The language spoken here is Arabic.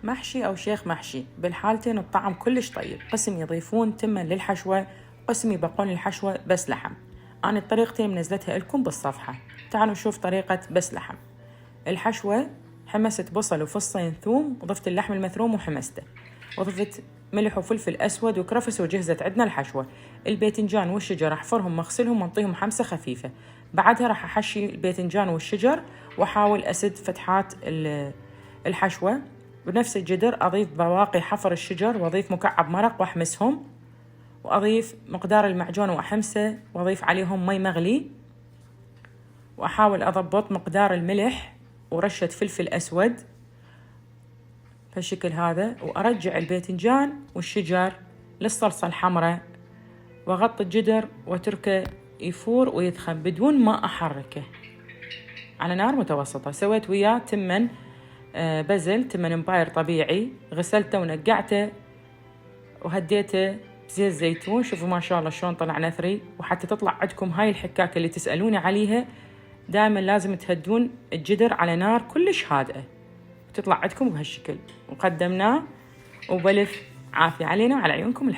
محشي أو شيخ محشي، بالحالتين الطعم كلش طيب. قسم يضيفون تمن للحشوة، قسم يبقون الحشوة بس لحم. أنا الطريقتين منزلتها لكم بالصفحة، تعالوا نشوف طريقة بس لحم. الحشوة حمست بصل وفصين ثوم، وضفت اللحم المثروم وحمسته، وضفت ملح وفلفل أسود وكرفس، وجهزت عندنا الحشوة. الباذنجان والشجر أحفرهم مغسلهم وانطيهم حمسة خفيفة. بعدها راح أحشي الباذنجان والشجر، وأحاول أسد فتحات الحشوة. بنفس الجدر أضيف بواقي حفر الشجر، وأضيف مكعب مرق وأحمسهم، وأضيف مقدار المعجون وأحمسه، وأضيف عليهم مي مغلي، وأحاول أضبط مقدار الملح ورشة فلفل أسود بهالشكل هذا، وأرجع الباذنجان والشجر للصلصة الحمراء، وأغطي الجدر وأتركه يفور ويدخن بدون ما أحركه على نار متوسطة. سويت وياه تمن بزل، تمن مباير طبيعي، غسلته ونقعته وهديته بزيت زيتون. شوفوا ما شاء الله شلون طلع نثري. وحتى تطلع عندكم هاي الحكاكة اللي تسألوني عليها، دائما لازم تهدون الجدر على نار كلش هادئة، تطلع عندكم بهالشكل. وقدمناه وبلف عافية علينا وعلى عيونكم.